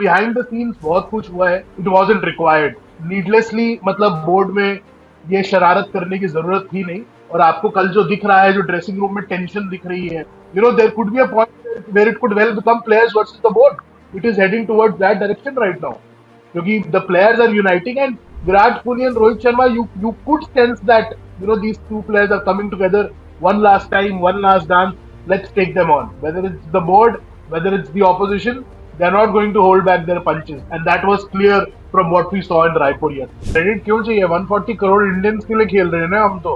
Behind the scenes बहुत कुछ हुआ है. It wasn't required needlessly. मतलब बोर्ड में ये शरारत करने की जरूरत थी नहीं. और आपको कल जो दिख रहा है, जो ड्रेसिंग रूम में टेंशन दिख रही है, there could be a point where it could well become players versus the board. It is heading towards that direction right now, क्योंकि the players are uniting. And Virat Kohli and Rohit Sharma, you could sense that these two players are coming together one last time, one last dance. Let's take them on. Whether it's the board, whether it's the opposition, they're not going to hold back their punches, and that was clear from what we saw in Raipur yesterday. Credit क्यों चाहिए? 140 crore Indians के लिए खेल रहे हैं ना हम तो.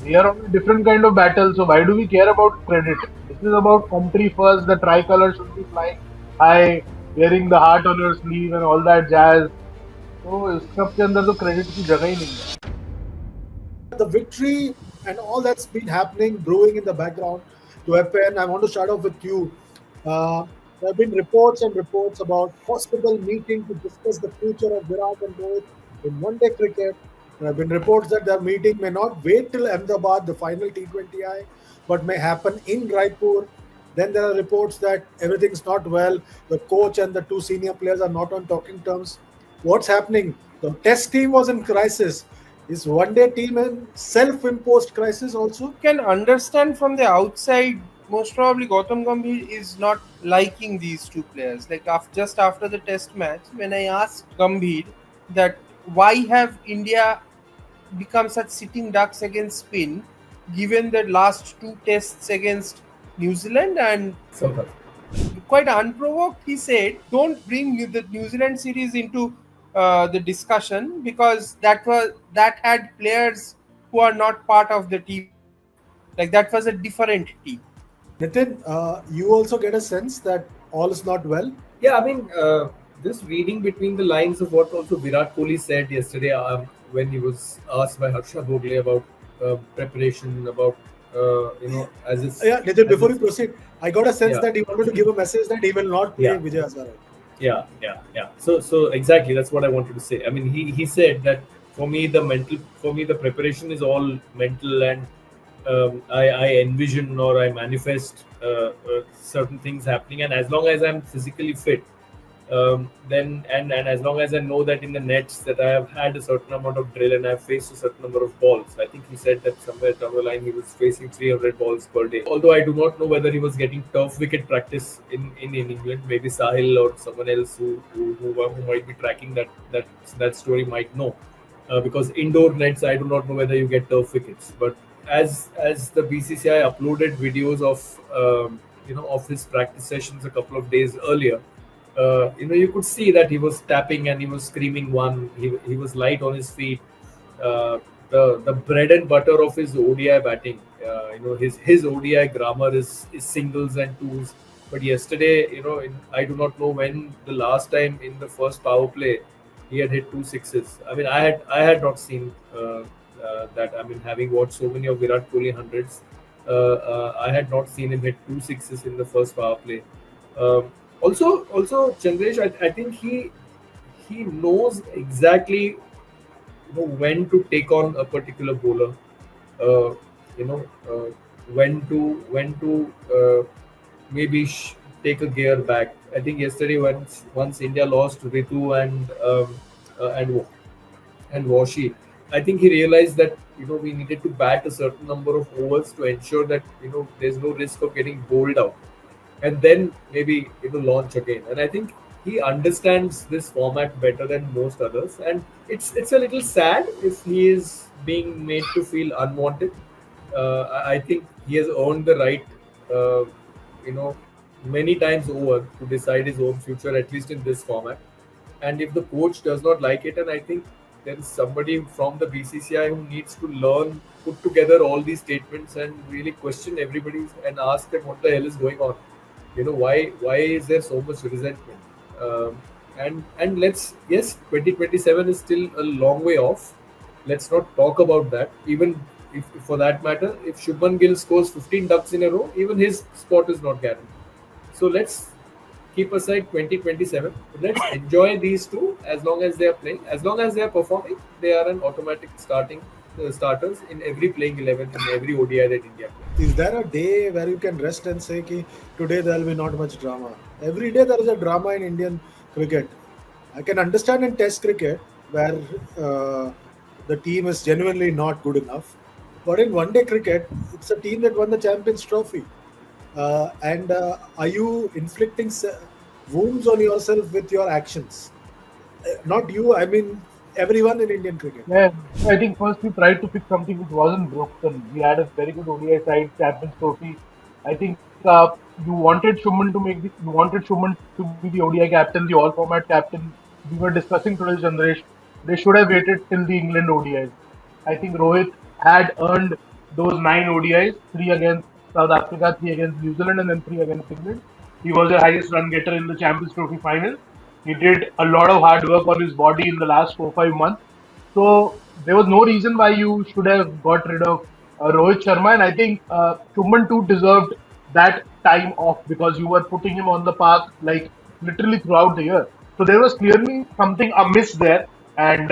We are on a different kind of battle, so why do we care about credit? This is about country first. The tricolor should be flying high, wearing the heart on your sleeve and all that jazz. तो इस सब के अंदर तो credit की जगह ही नहीं है. The victory and all that's been happening, brewing in the background to happen. I want to start off with you. There have been reports and reports about possible meeting to discuss the future of Virat and Rohit in one-day cricket. There have been reports that their meeting may not wait till Ahmedabad, the final T20I, but may happen in Raipur. Then there are reports that everything's not well. The coach and the two senior players are not on talking terms. What's happening? The test team was in crisis. Is one-day team in self-imposed crisis also? You can understand from the outside, most probably Gautam Gambhir is not liking these two players. Like just after the test match, when I asked Gambhir that why have India become such sitting ducks against spin, given the last two tests against New Zealand and South Africa. Quite unprovoked, he said, don't bring the New Zealand series into the discussion, because that had players who are not part of the team. Like that was a different team. Nitin, you also get a sense that all is not well? Yeah, I mean, just reading between the lines of what also Virat Kohli said yesterday when he was asked by Harsha Bhogle about preparation, about, as if... Yeah, Nitin, before you proceed, I got a sense that he wanted to give a message that he will not play Vijay Hazare. Yeah. So exactly, that's what I wanted to say. I mean, he said that for me the preparation is all mental, and I envision or I manifest certain things happening, and as long as I'm physically fit, then and as long as I know that in the nets that I have had a certain amount of drill and I've faced a certain number of balls. I think he said that somewhere down the line he was facing 300 balls per day. Although I do not know whether he was getting turf wicket practice in England. Maybe Sahil or someone else who might be tracking that story might know. Because indoor nets, I do not know whether you get turf wickets. But as the BCCI uploaded videos of his practice sessions a couple of days earlier, you could see that he was tapping and he was screaming one. He was light on his feet. The bread and butter of his ODI batting. His ODI grammar is singles and twos. But yesterday, I do not know when the last time in the first power play he had hit 2 sixes. I mean, I had not seen that. I mean, having watched so many of Virat Kohli hundreds, I had not seen him hit 2 sixes in the first power play. Also, Chandresh, I think he knows exactly when to take on a particular bowler. When to maybe take a gear back. I think yesterday once India lost Ritu and Washi, I think he realized that we needed to bat a certain number of overs to ensure that there's no risk of getting bowled out, and then maybe launch again. And I think he understands this format better than most others, and it's a little sad if he is being made to feel unwanted. I think he has earned the right, many times over to decide his own future, at least in this format. And if the coach does not like it, and I think there is somebody from the BCCI who needs to put together all these statements and really question everybody and ask them what the hell is going on. Why is there so much resentment? And 2027 is still a long way off. Let's not talk about that. Even if for that matter, if Shubman Gill scores 15 ducks in a row, even his spot is not guaranteed. So let's keep aside 2027. Let's enjoy these two as long as they are playing. As long as they are performing, they are an automatic starters in every playing 11 in every ODI that India plays. Is there a day where you can rest and say, today there will be not much drama? Every day there is a drama in Indian cricket. I can understand in Test cricket where the team is genuinely not good enough, but in one-day cricket, it's a team that won the Champions Trophy. And are you inflicting wounds on yourself with your actions? Not you, I mean everyone in Indian cricket. Yeah, I think first we tried to fix something which wasn't broken. We had a very good ODI side, Champions Trophy. I think you wanted Shuman to you wanted Shuman to be the ODI captain, the all-format captain. We were discussing today, Chandresh. They should have waited till the England ODIs. I think Rohit had earned those 9 ODIs, 3 against South Africa, 3 against New Zealand, and then 3 against England. He was the highest run getter in the Champions Trophy final. He did a lot of hard work on his body in the last 4-5 months. So there was no reason why you should have got rid of Rohit Sharma, and I think Shuman too deserved that time off because you were putting him on the park like literally throughout the year. So there was clearly something amiss there, and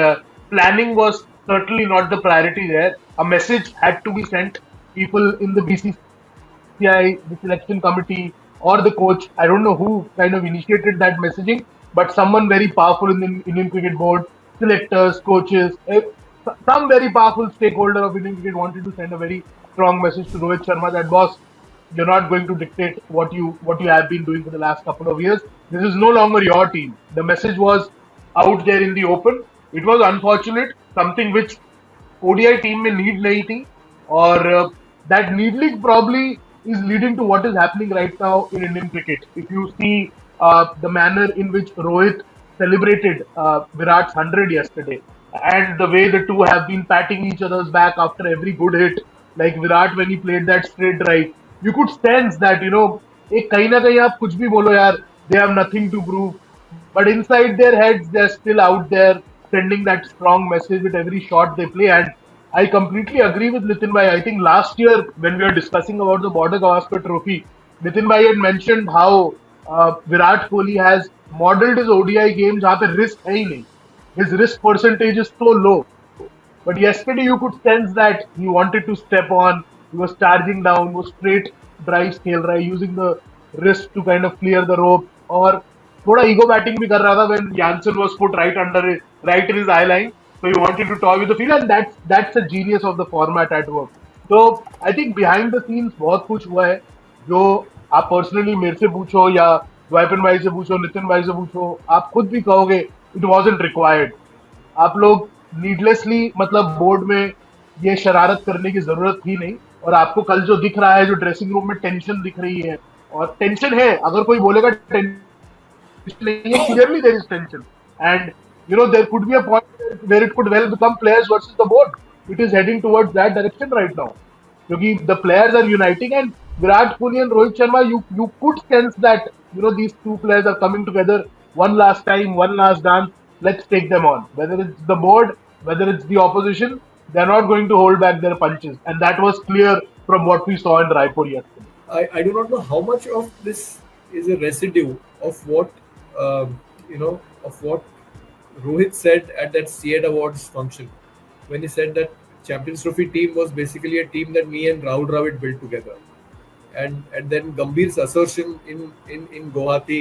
planning was certainly not the priority there. A message had to be sent. People in the BCCI, the selection committee, or the coach, I don't know who kind of initiated that messaging, but someone very powerful in the Indian Cricket Board, selectors, coaches, some very powerful stakeholder of Indian cricket wanted to send a very strong message to Rohit Sharma that boss, you're not going to dictate what you have been doing for the last couple of years. This is no longer your team. The message was out there in the open. It was unfortunate, something which ODI team may need nahi thi, or that needling probably is leading to what is happening right now in Indian cricket. If you see the manner in which Rohit celebrated Virat's 100 yesterday, and the way the two have been patting each other's back after every good hit, like Virat when he played that straight drive, you could sense that, एक कहीं ना कहीं आप कुछ भी बोलो यार, they have nothing to prove, but inside their heads they're still out there sending that strong message with every shot they play. And I completely agree with Nitin Bhai. I think last year when we were discussing about the Border Gavaskar Trophy, Nitin Bhai had mentioned how Virat Kohli has modeled his ODI game जहाँ पे risk है ही नहीं. His risk percentage is so low. But yesterday you could sense that he wanted to step on. He was charging down, was straight drives खेल रहा है, using the wrist to kind of clear the rope, और थोड़ा ego batting भी कर रहा था when Jansen was put right in his eye line. So he wanted to toy with the field, and that's the genius of the format at work. So I think behind the scenes बहुत कुछ हुआ है जो आप personally मेरे से पूछो या वाइपन भाई से पूछो, नितिन भाई से पूछो, आप खुद भी कहोगे इट वॉजंट रिक्वायर्ड. आप लोग नीडलेसली मतलब बोर्ड में ये शरारत करने की जरूरत थी नहीं. और आपको कल जो दिख रहा है, जो ड्रेसिंग रूम में टेंशन दिख रही है, और टेंशन है, अगर कोई बोलेगा टेंशन नहीं है, clearly there is tension. And there could be a point where it could well become players versus the board. It is heading towards that direction right now. Because the players are uniting, and Virat Kohli and Rohit Sharma, you could sense that these two players are coming together one last time, one last dance. Let's take them on. Whether it's the board, whether it's the opposition, they're not going to hold back their punches, and that was clear from what we saw in Raipur yesterday. I do not know how much of this is a residue of what of what Rohit said at that C8 Awards function, when he said that Champions Trophy team was basically a team that me and Rahul Dravid built together, and then Gambhir's assertion in Guwahati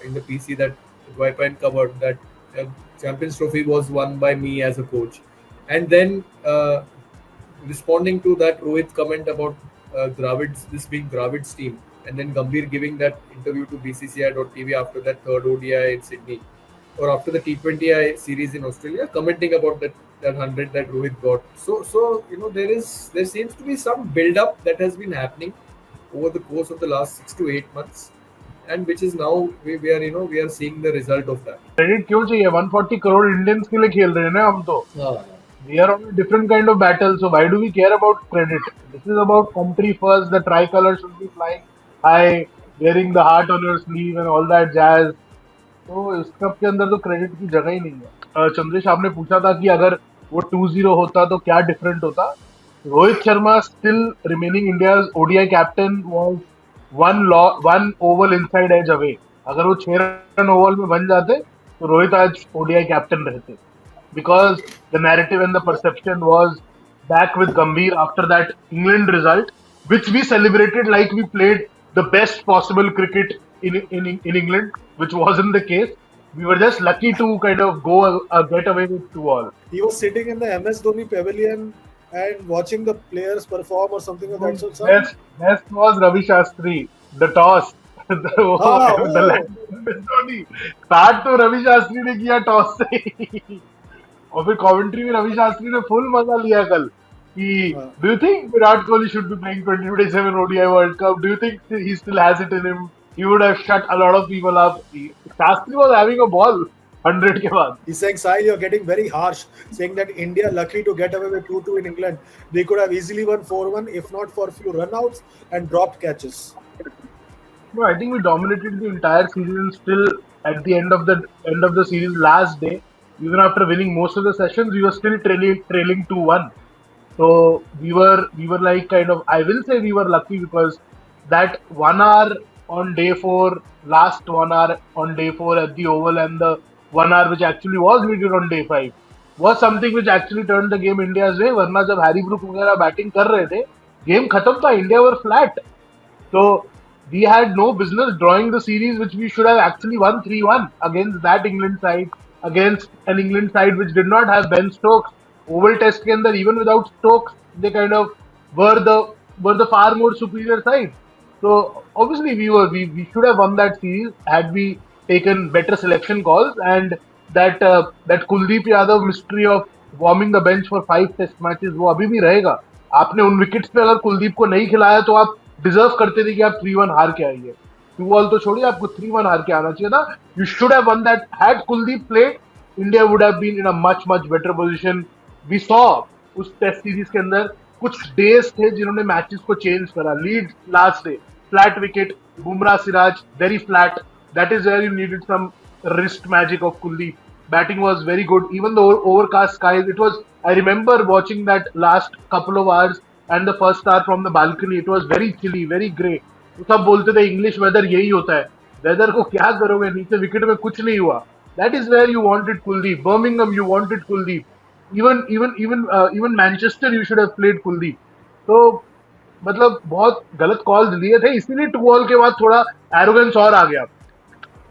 in the PC that Vipan covered, that Champions Trophy was won by me as a coach, and then responding to that Rohit's comment about this being Dravid's team, and then Gambhir giving that interview to BCCI.TV after that third ODI in Sydney, or after the T20I series in Australia, commenting about that 100 that Rohit got. So there seems to be some build-up that has been happening over the course of the last 6 to 8 months, and which is now we are seeing the result of that. Credit क्यों चाहिए? 140 crore Indians के लिए खेल रहे हैं ना हम तो. We are on a different kind of battle, so why do we care about credit? This is about country first. The tricolor should be flying high, wearing the heart on your sleeve and all that jazz. तो इस cup के अंदर तो credit की जगह ही नहीं है. चंद्रेश, आपने पूछा था कि अगर वो 2-0 होता तो क्या डिफरेंट होता. Rohit Sharma still remaining India's ODI captain was one oval inside edge away. अगर वो 6 रन ओवल में बन जाते तो रोहित आज ओडीआई कैप्टन रहते, because the narrative and the perception was back with Gambhir after that England result, which we celebrated like we played the best possible cricket in England, which wasn't the case. we were just lucky to kind of get away with 2-all. He was sitting in the MS Dhoni pavilion and watching the players perform or something like that. So Best was Ravi Shastri, the toss. the MS Dhoni. Start तो रवि शास्त्री ने किया toss से और फिर commentary में रवि शास्त्री ने full मजा लिया कल कि do you think Virat Kohli should be playing 2027 ODI World Cup? Do you think he still has it in him? He would have shut a lot of people up. Shastri was having a ball 100 के बाद. He's saying, Sahil, you're getting very harsh, saying that India lucky to get away with 2-2 in England. They could have easily won 4-1 if not for a few runouts and dropped catches. No, I think we dominated the entire season. Still, at the end of the series, last day, even after winning most of the sessions, we were still trailing 2-1. So we were like kind of, I will say we were lucky because that 1 hour on day 4, last 1 hour on day 4 at the Oval, and the 1 hour which actually was needed on day 5 was something which actually turned the game India's way. वरना जब Harry Brook वगैरह batting कर रहे थे, game खत्म था. India were flat. So we had no business drawing the series, which we should have actually won 3-1 against that England side, against an England side which did not have Ben Stokes. Oval Test के अंदर even without Stokes, they kind of were the far more superior side. So obviously we should have won that series had we taken better selection calls, and that Kuldeep Yadav mystery of warming the bench for 5 test matches वो अभी भी रहेगा. आपने उन wickets पे अगर कुलदीप को नहीं खिलाया तो आप डिजर्व करते थे कि आप 3-1 हार के आइए. 2-all तो छोड़िए, आपको 3-1 हार के आना चाहिए था. You should have won that. Had Kuldeep played, India would have been in a much better position. We saw उस टेस्ट सीरीज के अंदर कुछ डेज थे जिन्होंने मैचेस को चेंज करा. Lead last day, flat wicket, Bumrah Siraj very flat. That is where you needed some wrist magic of Kuldeep. Batting was very good. Even the overcast skies, I remember watching that last couple of hours and the first hour from the balcony. It was very chilly, very grey. तो सब बोलते थे English weather यही होता है. Weather को क्या करोगे, नीचे विकेट में कुछ नहीं हुआ. That is where you wanted Kuldeep. Birmingham, you wanted Kuldeep. Even Manchester, you should have played Kuldeep. तो मतलब बहुत गलत कॉल्स लिए थे, इसीलिए 2-all के बाद थोड़ा एरोगेंस और आ गया.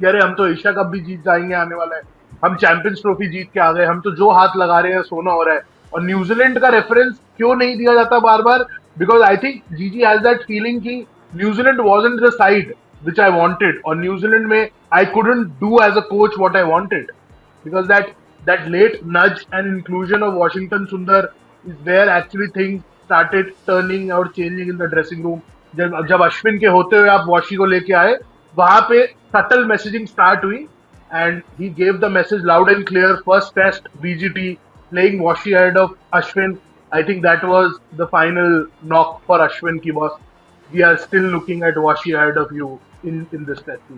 अरे हम तो एशिया कप भी जीत जाएंगे आने वाला है, हम चैंपियंस ट्रॉफी जीत के आ गए, हम तो जो हाथ लगा रहे हैं सोना हो रहा है. और न्यूजीलैंड का रेफरेंस क्यों नहीं दिया जाता बार बार? Because I think GG has that feeling कि New Zealand wasn't the side which I wanted, और न्यूजीलैंड में I couldn't do as a coach what I wanted, because that late nudge and inclusion of Washington Sundar is where actually things started turning और changing in the dressing room. जब अश्विन के होते हुए आप washi को लेके आए, वहां पे subtle messaging start हुई, and he gave the message loud and clear. First test, BGT, playing Washi ahead of Ashwin. I think that was the final knock for Ashwin ki boss. We are still looking at Washi ahead of you in this test.